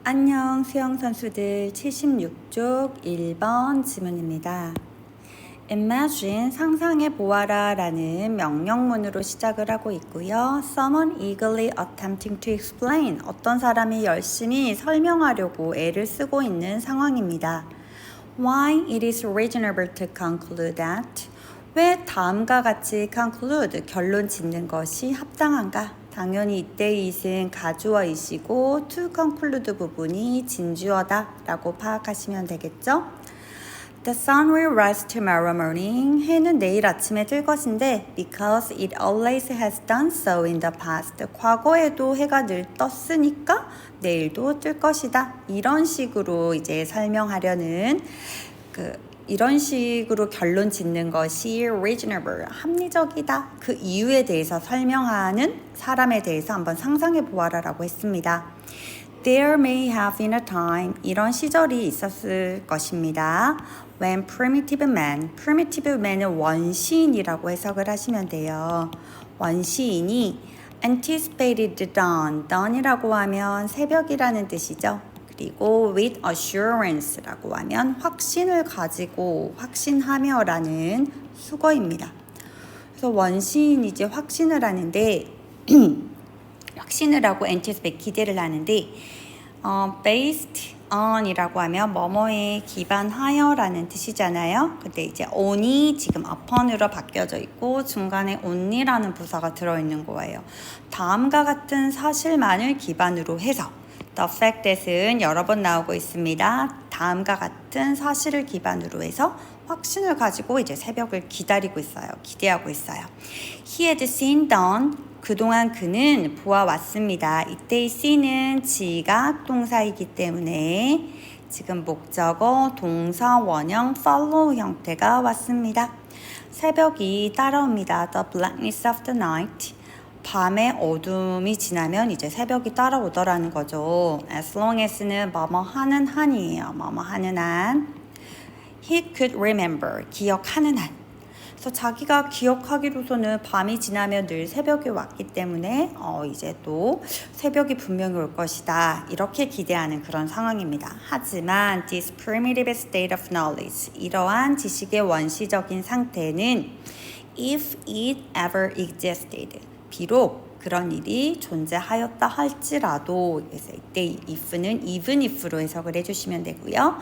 안녕 수영 선수들 76쪽 1번 지문입니다. Imagine 상상해 보아라 라는 명령문으로 시작을 하고 있고요. Someone eagerly attempting to explain 어떤 사람이 열심히 설명하려고 애를 쓰고 있는 상황입니다. Why it is reasonable to conclude that 왜 다음과 같이 conclude 결론 짓는 것이 합당한가? 당연히 이때 it은 가주어이시고 to conclude 부분이 진주어다 라고 파악하시면 되겠죠? The sun will rise tomorrow morning. 해는 내일 아침에 뜰 것인데 because it always has done so in the past. 과거에도 해가 늘 떴으니까 내일도 뜰 것이다. 이런 식으로 이제 설명하려는 이런 식으로 결론 짓는 것이 reasonable, 합리적이다. 그 이유에 대해서 설명하는 사람에 대해서 한번 상상해 보아라라고 했습니다. There may have been a time, 이런 시절이 있었을 것입니다. When primitive man은 원시인이라고 해석을 하시면 돼요. 원시인이 anticipated dawn이라고 하면 새벽이라는 뜻이죠. 그리고 with assurance라고 하면 확신을 가지고 확신하며라는 수거입니다. 그래서 원시인이 이제 확신을 하는데 확신을 하고 anticipate 기대를 하는데 based on이라고 하면 뭐뭐에 기반하여라는 뜻이잖아요. 근데 이제 on이 지금 upon으로 바뀌어져 있고 중간에 only라는 부사가 들어있는 거예요. 다음과 같은 사실만을 기반으로 해서 The fact that은 여러 번 나오고 있습니다. 다음과 같은 사실을 기반으로 해서 확신을 가지고 이제 새벽을 기다리고 있어요. 기대하고 있어요. He had seen dawn. 그동안 그는 보아왔습니다. 이때의 see는 지각 동사이기 때문에 지금 목적어 동사 원형 follow 형태가 왔습니다. 새벽이 따라옵니다. The blackness of the night. 밤의 어둠이 지나면 이제 새벽이 따라오더라는 거죠. As long as는 뭐뭐 하는 한이에요. 뭐뭐 하는 한. He could remember. 기억하는 한. 그래서 자기가 기억하기로서는 밤이 지나면 늘 새벽이 왔기 때문에 이제 또 새벽이 분명히 올 것이다. 이렇게 기대하는 그런 상황입니다. 하지만 this primitive state of knowledge. 이러한 지식의 원시적인 상태는 if it ever existed. 비록 그런 일이 존재하였다 할지라도 그래서 이때 if는 even if로 해석을 해주시면 되고요.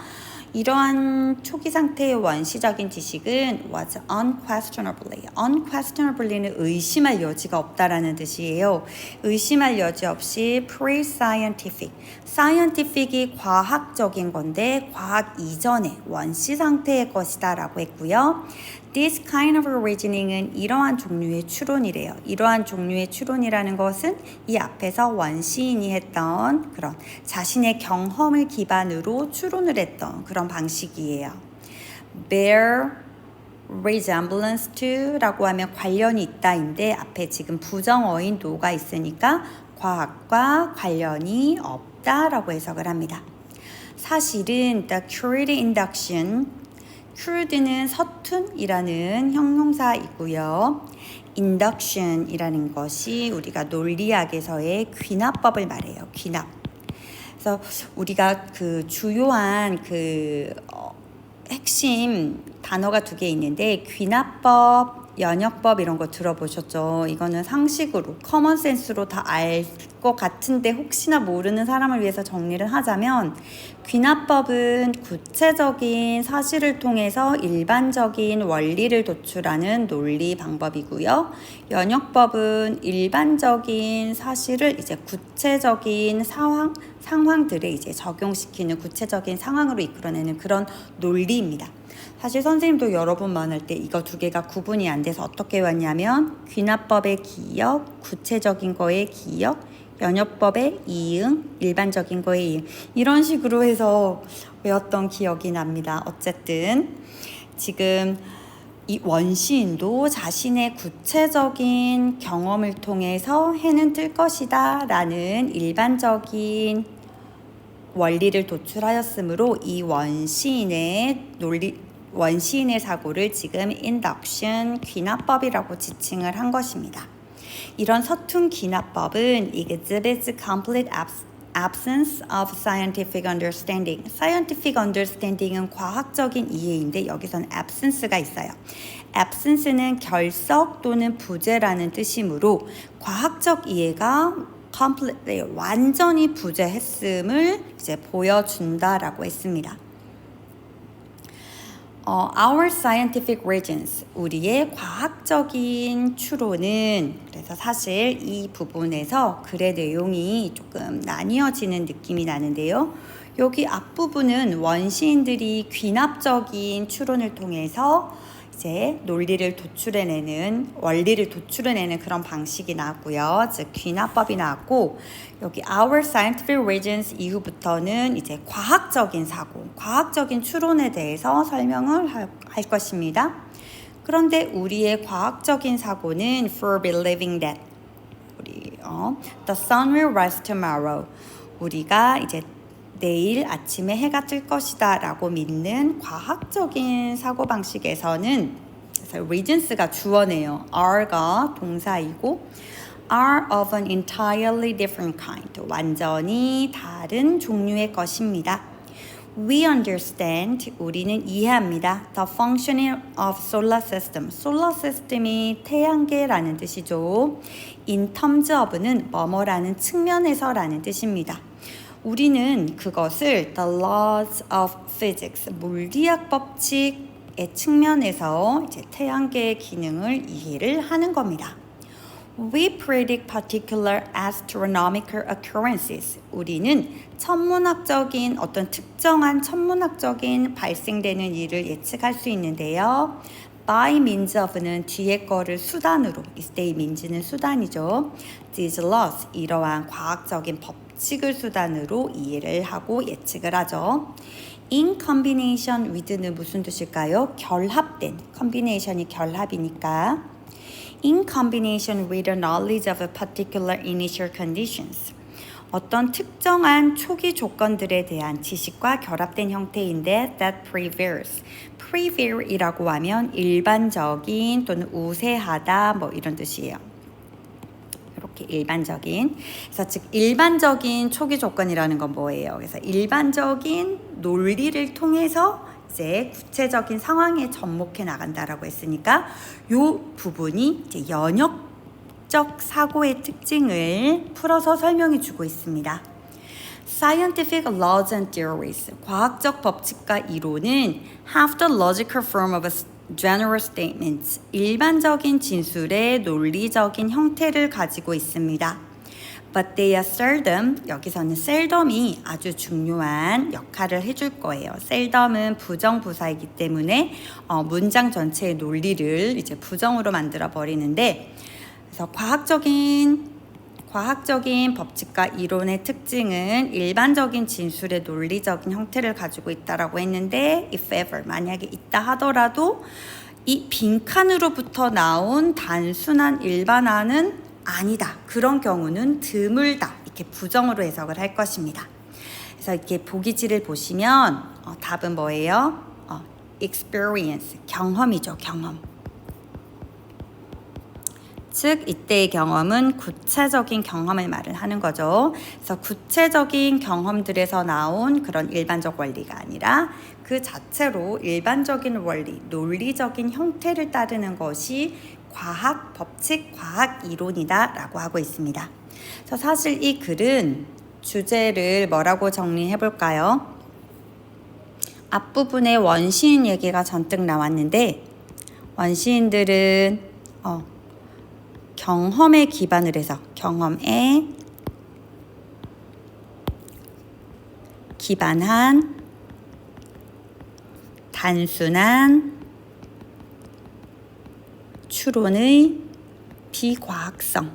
이러한 초기 상태의 원시적인 지식은 was unquestionably는 의심할 여지가 없다라는 뜻이에요. 의심할 여지 없이 scientific이 과학적인 건데 과학 이전의 원시 상태의 것이다 라고 했고요. This kind of reasoning은 이러한 종류의 추론이래요. 이러한 종류의 추론이라는 것은 이 앞에서 원시인이 했던 그런 자신의 경험을 기반으로 추론을 했던 그런 방식이에요. Bear resemblance to 라고 하면 관련이 있다인데 앞에 지금 부정어인 no가 있으니까 과학과 관련이 없다라고 해석을 합니다. 사실은 the crude induction crude는 서툰이라는 형용사이고요. induction이라는 것이 우리가 논리학에서의 귀납법을 말해요. 귀납. 그래서 우리가 그 주요한 핵심 단어가 두 개 있는데 귀납법, 연역법 이런 거 들어보셨죠? 이거는 상식으로, 커먼센스로 다 알 것 같은데 혹시나 모르는 사람을 위해서 정리를 하자면 귀납법은 구체적인 사실을 통해서 일반적인 원리를 도출하는 논리 방법이고요. 연역법은 일반적인 사실을 이제 구체적인 상황들에 이제 적용시키는 구체적인 상황으로 이끌어내는 그런 논리입니다. 사실 선생님도 여러 번 만날 때 이거 두 개가 구분이 안 돼서 어떻게 왔냐면 귀납법의 기역, 구체적인 거의 기역, 연역법의 이응, 일반적인 거의 이응 이런 식으로 해서 외웠던 기억이 납니다. 어쨌든 지금 이 원시인도 자신의 구체적인 경험을 통해서 해는 뜰 것이다 라는 일반적인 원리를 도출하였으므로 이 원시인의 사고를 지금 인덕션 귀납법이라고 지칭을 한 것입니다. 이런 서툰 귀납법은 exhibits complete absence of scientific understanding. scientific understanding은 과학적인 이해인데 여기서는 absence가 있어요. absence는 결석 또는 부재라는 뜻이므로 과학적 이해가 completely 완전히 부재했음을 이제 보여준다라고 했습니다. Our scientific reasons, 우리의 과학적인 추론은 그래서 사실 이 부분에서 글의 내용이 조금 나뉘어지는 느낌이 나는데요. 여기 앞부분은 원시인들이 귀납적인 추론을 통해서 이제 논리를 도출해내는 원리를 도출해내는 그런 방식이 나왔고요. 즉 귀납법이 나왔고 여기 our scientific reasons 이후부터는 이제 과학적인 사고, 과학적인 추론에 대해서 설명을 할 것입니다. 그런데 우리의 과학적인 사고는 for believing that the sun will rise tomorrow. 우리가 이제 내일 아침에 해가 뜰 것이다 라고 믿는 과학적인 사고방식에서는 reasons가 주어네요. are가 동사이고 are of an entirely different kind. 완전히 다른 종류의 것입니다. We understand, 우리는 이해합니다. The functioning of solar system. solar system이 태양계라는 뜻이죠. In terms of는 뭐뭐라는 측면에서라는 뜻입니다. 우리는 그것을 the laws of physics, 물리학 법칙의 측면에서 이제 태양계의 기능을 이해를 하는 겁니다. We predict particular astronomical occurrences. 우리는 천문학적인 어떤 특정한 천문학적인 발생되는 일을 예측할 수 있는데요. by means of는 뒤에 거를 수단으로, 이때 means는 수단이죠. These laws, 이러한 과학적인 법칙을 수단으로 이해를 하고 예측을 하죠. In combination with는 무슨 뜻일까요? 결합된, combination이 결합이니까 in combination with the knowledge of a particular initial conditions. 어떤 특정한 초기 조건들에 대한 지식과 결합된 형태인데 that prevails. prevail이라고 하면 일반적인 또는 우세하다 뭐 이런 뜻이에요. 이렇게 일반적인. 그래서 즉 일반적인 초기 조건이라는 건 뭐예요? 그래서 일반적인 논리를 통해서 이제 구체적인 상황에 접목해 나간다라고 했으니까 이 부분이 이제 연역적 사고의 특징을 풀어서 설명해 주고 있습니다. Scientific laws and theories, 과학적 법칙과 이론은 have the logical form of general statements, 일반적인 진술의 논리적인 형태를 가지고 있습니다. But they are seldom, 여기서는 seldom이 아주 중요한 역할을 해줄 거예요. seldom은 부정부사이기 때문에 문장 전체의 논리를 이제 부정으로 만들어 버리는데, 그래서 과학적인 법칙과 이론의 특징은 일반적인 진술의 논리적인 형태를 가지고 있다라고 했는데 if ever, 만약에 있다 하더라도 이 빈칸으로부터 나온 단순한 일반화는 아니다. 그런 경우는 드물다. 이렇게 부정으로 해석을 할 것입니다. 그래서 이렇게 보기지를 보시면 답은 뭐예요? experience, 경험이죠. 경험. 즉 이때의 경험은 구체적인 경험을 말을 하는 거죠. 그래서 구체적인 경험들에서 나온 그런 일반적 원리가 아니라 그 자체로 일반적인 원리, 논리적인 형태를 따르는 것이 과학 법칙, 과학 이론이다 라고 하고 있습니다. 그래서 사실 이 글은 주제를 뭐라고 정리해 볼까요? 앞부분에 원시인 얘기가 잔뜩 나왔는데 원시인들은 경험에 기반을 해서 경험에 기반한 단순한 추론의 비과학성.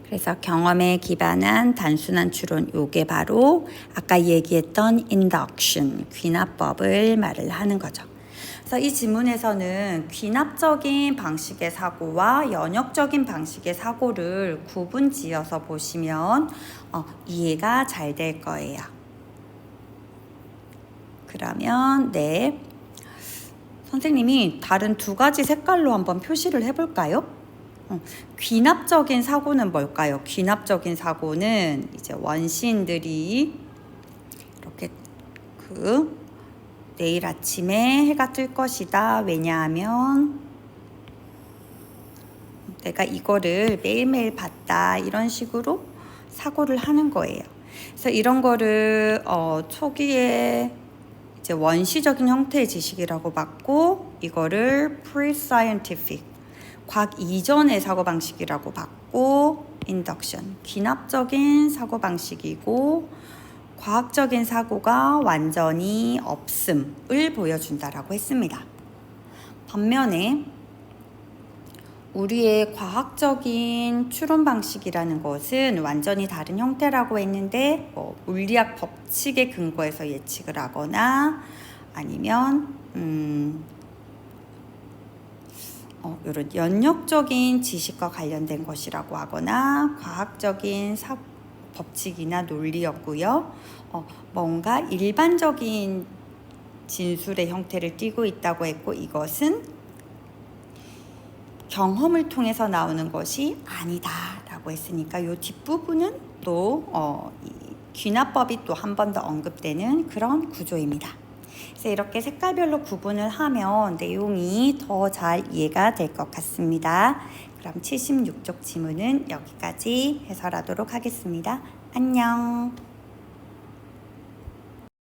그래서 경험에 기반한 단순한 추론, 요게 바로 아까 얘기했던 induction, 귀납법을 말을 하는 거죠. 그래서 이 지문에서는 귀납적인 방식의 사고와 연역적인 방식의 사고를 구분지어서 보시면 이해가 잘 될 거예요. 그러면 선생님이 다른 두 가지 색깔로 한번 표시를 해볼까요? 귀납적인 사고는 뭘까요? 귀납적인 사고는 이제 원시인들이 이렇게 내일 아침에 해가 뜰 것이다. 왜냐하면 내가 이거를 매일매일 봤다. 이런 식으로 사고를 하는 거예요. 그래서 이런 거를 초기에 이제 원시적인 형태의 지식이라고 봤고, 이거를 pre-scientific, 과학 이전의 사고방식이라고 봤고, induction, 귀납적인 사고방식이고, 과학적인 사고가 완전히 없음을 보여준다라고 했습니다. 반면에 우리의 과학적인 추론 방식이라는 것은 완전히 다른 형태라고 했는데, 물리학 법칙에 근거해서 예측을 하거나 아니면 이런 연역적인 지식과 관련된 것이라고 하거나 과학적인 법칙이나 논리였고요. 뭔가 일반적인 진술의 형태를 띠고 있다고 했고, 이것은 경험을 통해서 나오는 것이 아니다 라고 했으니까 이 뒷부분은 또 이 귀납법이 또 한 번 더 언급되는 그런 구조입니다. 그래서 이렇게 색깔별로 구분을 하면 내용이 더 잘 이해가 될 것 같습니다. 그럼 76쪽 지문은 여기까지 해설하도록 하겠습니다. 안녕.